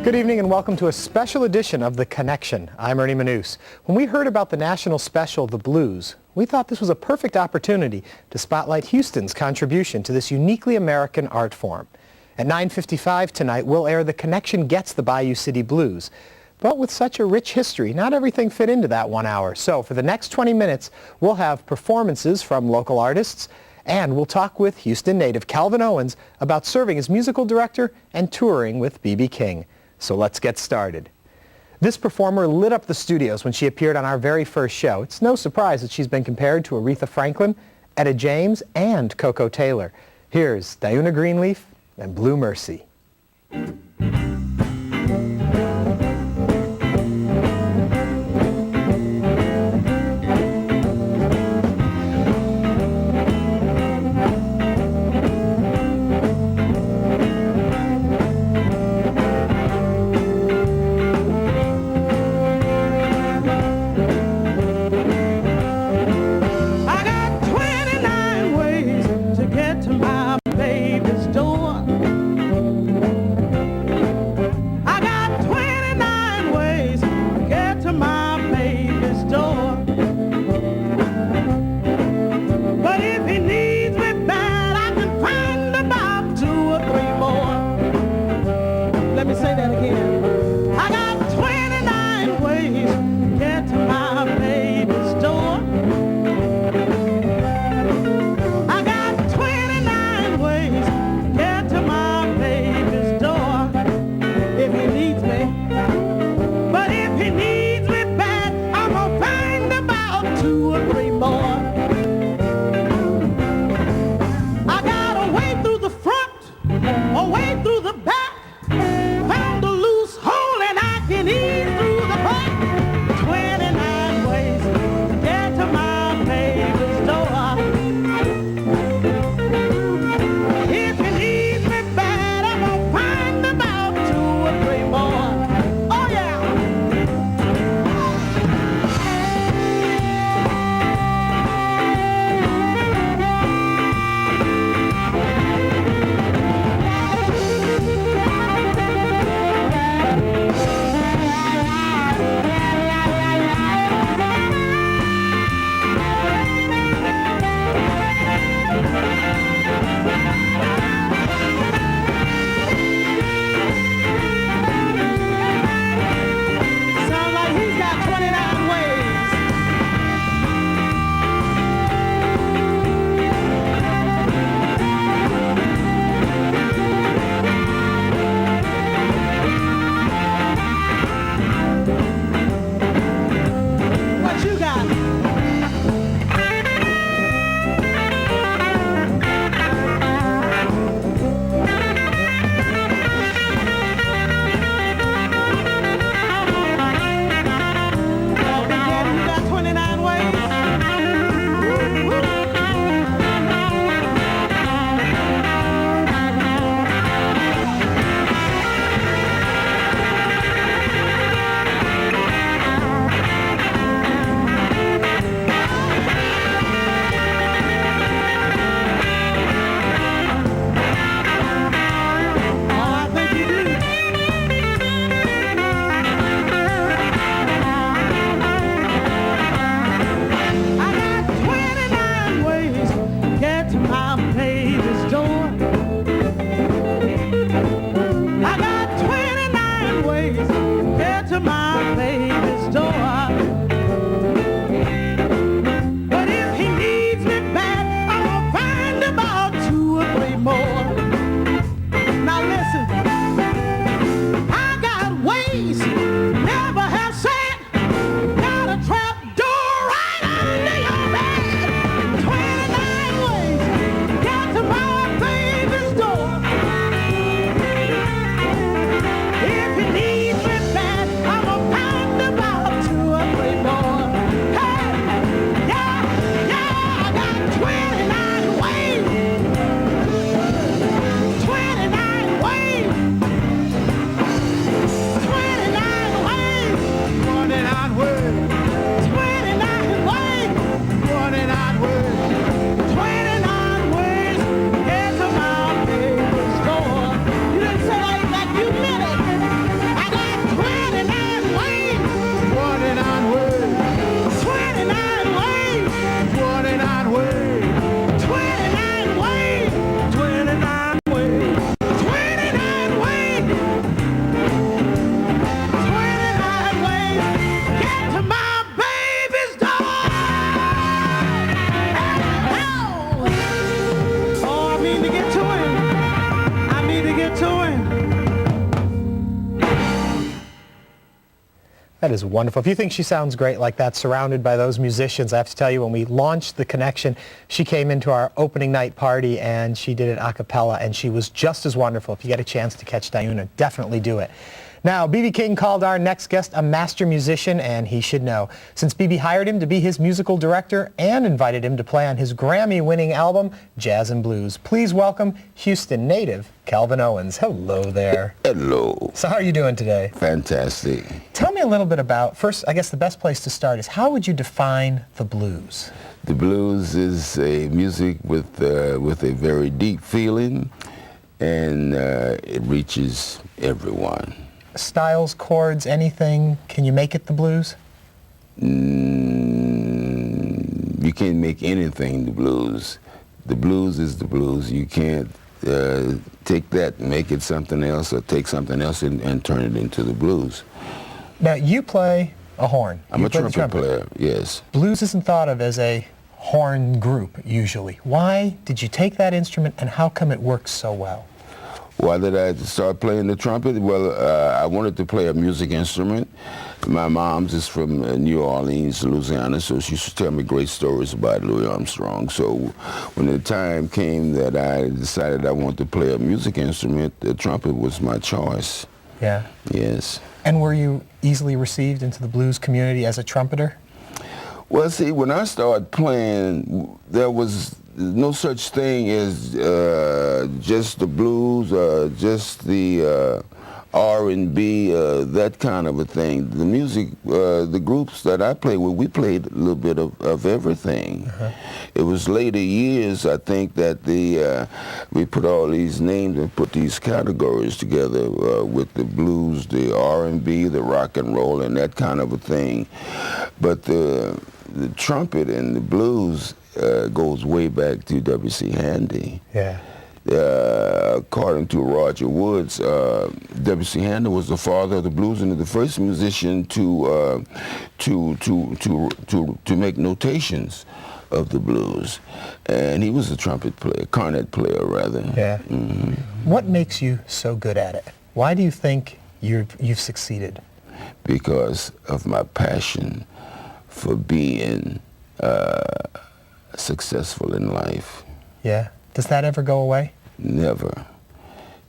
Good evening and welcome to a special edition of The Connection. I'm Ernie Manous. When we heard about the national special, The Blues, we thought this was a perfect opportunity to spotlight Houston's contribution to this uniquely American art form. At 9:55 tonight, we'll air The Connection Gets the Bayou City Blues. But with such a rich history, not everything fit into that 1 hour. So for the next 20 minutes, we'll have performances from local artists, and we'll talk with Houston native Calvin Owens about serving as musical director and touring with B.B. King. So let's get started. This performer lit up the studios when she appeared on our very first show. It's no surprise that she's been compared to Aretha Franklin, Etta James, and Coco Taylor. Here's Diana Greenleaf and Blue Mercy. If you need me bad, I'm That is wonderful. If you think she sounds great like that, surrounded by those musicians, I have to tell you, when we launched The Connection, she came into our opening night party and she did it a cappella, and she was just as wonderful. If you get a chance to catch Diuna, definitely do it. Now, B.B. King called our next guest a master musician, and he should know, since B.B. hired him to be his musical director and invited him to play on his Grammy-winning album, Jazz and Blues. Please welcome Houston native Calvin Owens. Hello there. Hello. So how are you doing today? Fantastic. Tell me a little bit about, first, I guess the best place to start is, how would you define the blues? The blues is a music with a very deep feeling, and it reaches everyone. Styles, chords, anything, can you make it the blues? You can't make anything the blues. The blues is the blues. You can't take that and make it something else, or take something else and turn it into the blues. Now, you play a horn. I'm a trumpet player, yes. Blues isn't thought of as a horn group, usually. Why did you take that instrument, and how come it works so well? Why did I start playing the trumpet? Well, I wanted to play a music instrument. My mom's is from New Orleans, Louisiana, so she used to tell me great stories about Louis Armstrong. So when the time came that I decided I wanted to play a music instrument, the trumpet was my choice. Yeah. Yes. And were you easily received into the blues community as a trumpeter? Well, see, when I started playing, there was no such thing as just the blues, just the R&B, that kind of a thing. The music, the groups that I played with, we played a little bit of everything. It was later years, I think, that we put all these names and put these categories together with the blues, the R&B, the rock and roll, and that kind of a thing. But the trumpet and the blues goes way back to W.C. Handy. Yeah. According to Roger Woods, W.C. Handy was the father of the blues and the first musician to make notations of the blues, and he was a trumpet player, cornet player rather. Yeah. What makes you so good at it? Why do you think you've succeeded? Because of my passion for being successful in life. Yeah. Does that ever go away? Never.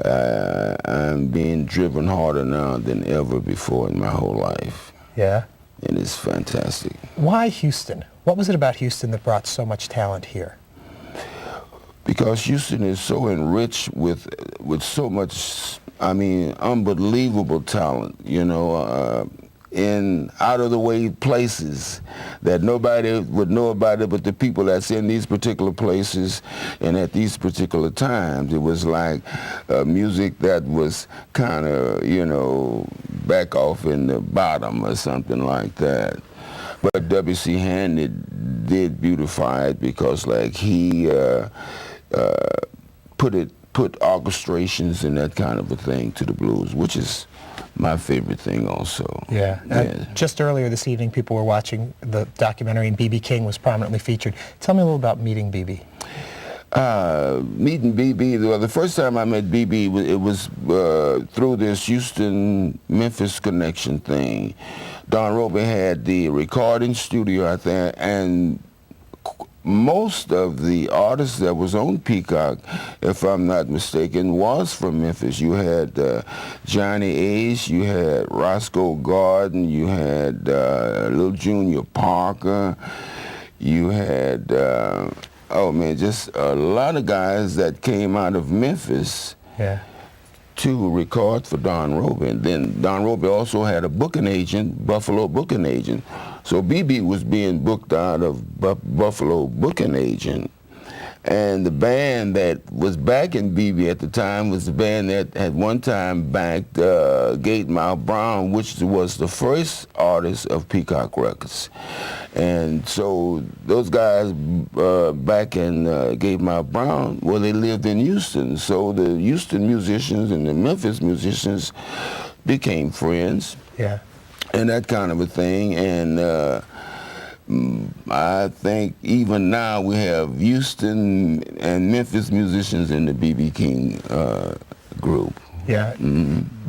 I'm being driven harder now than ever before in my whole life. Yeah. And it's fantastic. Why Houston? What was it about Houston that brought so much talent here? Because Houston is so enriched with so much, I mean, unbelievable talent, you know, in out-of-the-way places that nobody would know about it but the people that's in these particular places and at these particular times. It was like music that was kind of, you know, back off in the bottom or something like that. But W.C. Handy did beautify it, because like he put orchestrations and that kind of a thing to the blues, which is my favorite thing also. Yeah. Just earlier this evening, people were watching the documentary, and B.B. King was prominently featured. Tell me a little about meeting B.B. Meeting B.B., well, the first time I met B.B., it was through this Houston-Memphis connection thing. Don Roby had the recording studio out there, and most of the artists that was on Peacock, if I'm not mistaken, was from Memphis. You had Johnny Ace, you had Roscoe Garden, you had Lil Junior Parker, you had, oh man, just a lot of guys that came out of Memphis. Yeah. To record for Don Roby. And then Don Roby also had a booking agent, Buffalo booking agent. So B.B. was being booked out of Buffalo booking agent. And the band that was backing B.B. at the time was the band that had one time backed Gatemouth Brown, which was the first artist of Peacock Records. And so those guys back in Gatemouth Brown, well, they lived in Houston. So the Houston musicians and the Memphis musicians became friends. Yeah. And that kind of a thing. And I think even now we have Houston and Memphis musicians in the B.B. King group. Yeah.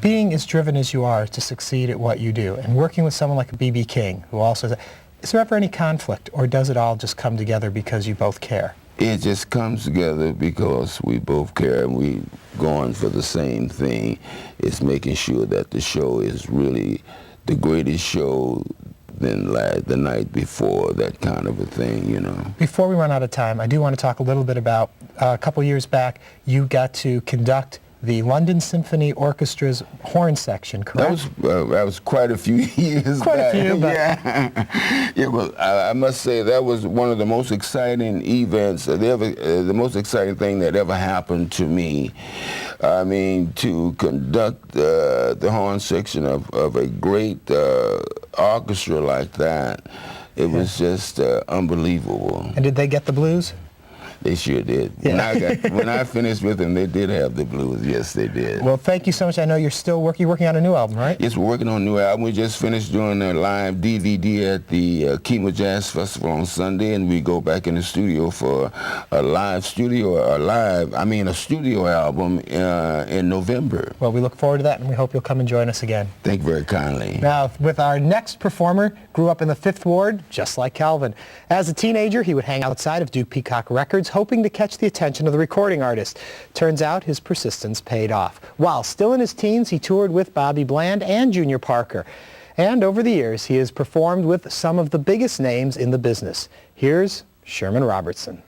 Being as driven as you are to succeed at what you do, and working with someone like B.B. King, who also is there ever any conflict, or does it all just come together because you both care? It just comes together because we both care and we going for the same thing. It's making sure that the show is really the greatest show than the night before, that kind of a thing, you know. Before we run out of time, I do want to talk a little bit about a couple years back, you got to conduct the London Symphony Orchestra's horn section, correct? That was quite a few years Quite back. a few, but... Yeah, well, I must say that was one of the most exciting events, the most exciting thing that ever happened to me. I mean, to conduct the horn section of a great orchestra like that, it was just unbelievable. And did they get the blues? They sure did. Yeah. When I finished with them, they did have the blues. Yes, they did. Well, thank you so much. I know you're still working on a new album, right? Yes, we're working on a new album. We just finished doing a live DVD at the Kima Jazz Festival on Sunday, and we go back in the studio for a studio album in November. Well, we look forward to that, and we hope you'll come and join us again. Thank you very kindly. Now, with our next performer, grew up in the 5th Ward, just like Calvin. As a teenager, he would hang outside of Duke Peacock Records, hoping to catch the attention of the recording artist. Turns out his persistence paid off. While still in his teens, he toured with Bobby Bland and Junior Parker. And over the years, he has performed with some of the biggest names in the business. Here's Sherman Robertson.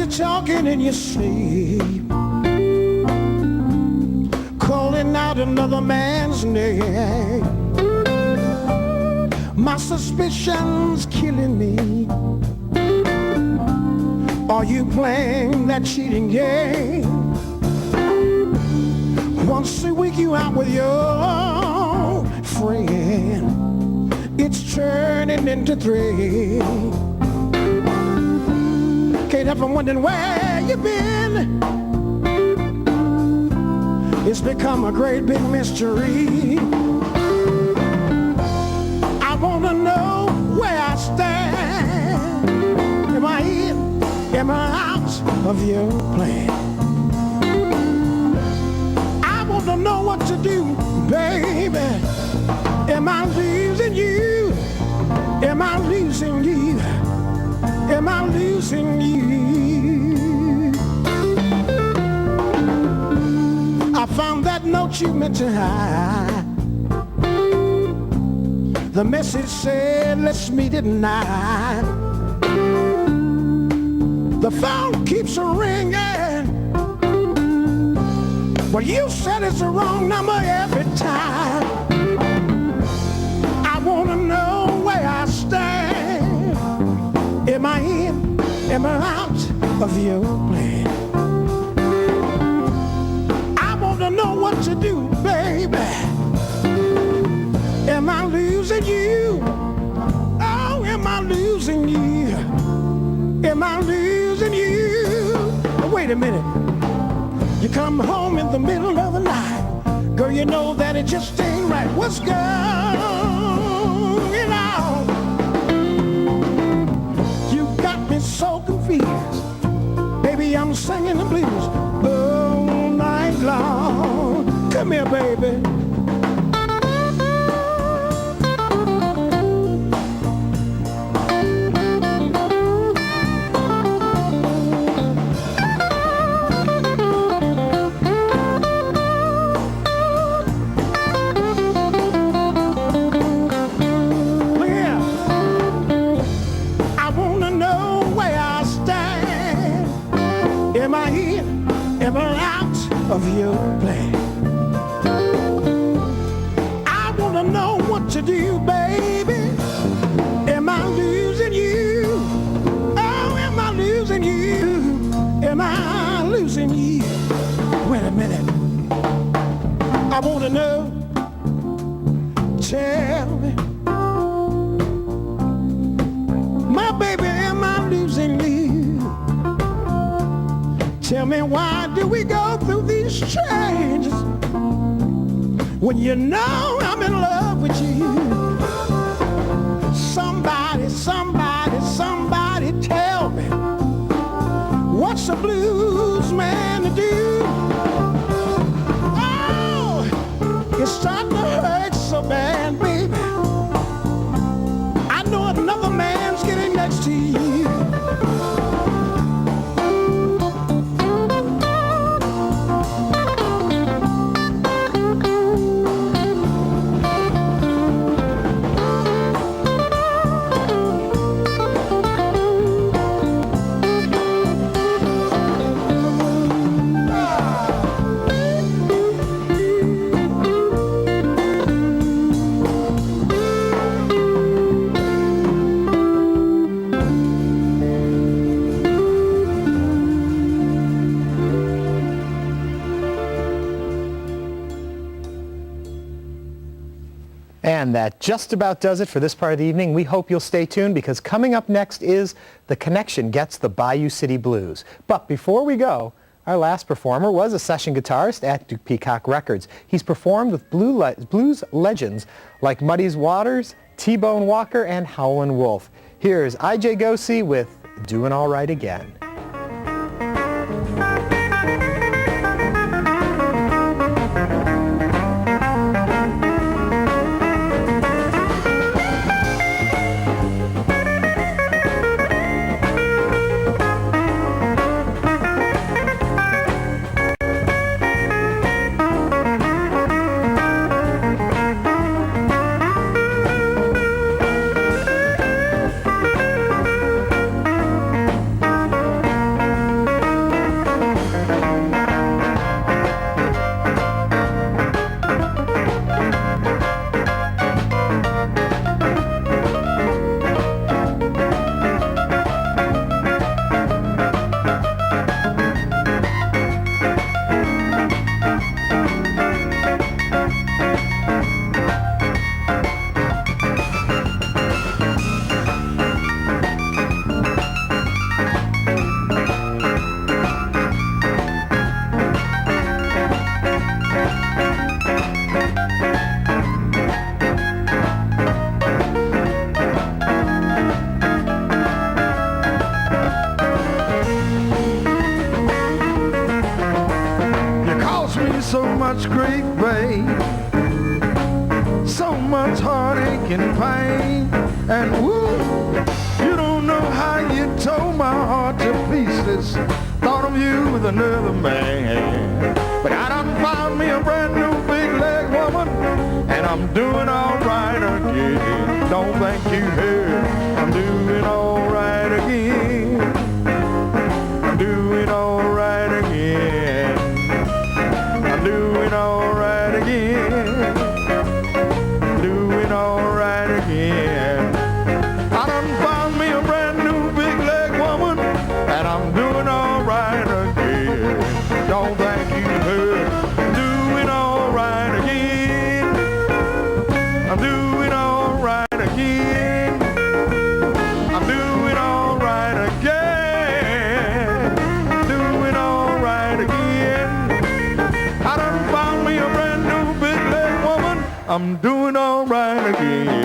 Talking in your sleep, calling out another man's name. My suspicion's killing me. Are you playing that cheating game? Once a week you out with your friend, it's turning into 3. Can't help from wondering where you've been. It's become a great big mystery. I wanna know where I stand. Am I in? Am I out of your plan? I wanna know what to do, baby. Am I losing you? Am I losing you? Am I losing you? I found that note you meant to hide. The message said, let's meet at 9. The phone keeps ringing. Well, you said it's the wrong number every time. I want to know where I stand. Am I in? Am I out of your plan? I want to know what to do, baby. Am I losing you? Oh, am I losing you? Am I losing you? Wait a minute. You come home in the middle of the night. Girl, you know that it just ain't right. What's going on? You got me so confused. Baby, I'm singing the blues all night long. Come here, baby. Of your plan. I want to know what to do, baby. Am I losing you? Oh, am I losing you? Am I losing you? Wait a minute. I want to know. Tell me. My baby. tell me why do we go through these changes when you know I'm in love with you? Somebody, somebody, somebody tell me, what's a blues man to do? Oh, it's starting to hurt so bad, baby. I know another man's getting next to you. And that just about does it for this part of the evening. We hope you'll stay tuned because coming up next is The Connection Gets the Bayou City Blues. But before we go, our last performer was a session guitarist at Duke Peacock Records. He's performed with blues legends like Muddy's Waters, T-Bone Walker, and Howlin' Wolf. Here's I.J. Gosey with Doin' All Right Again. So much grief, babe, so much heartache and pain, and woo, you don't know how you tore my heart to pieces. Thought of you with another man, but I done found me a brand new big leg woman, and I'm doing all right again. Don't think you heard, I'm doing all right again. I'm doing all right again. Doing all right again, doing all right again. I done found me a brand new big leg woman, and I'm doing all right again. Don't think you heard, doing all right again. I'm doing all right again. I'm doing all right again. Doing all right again. I done found me a brand new big leg woman. I'm doing all right again.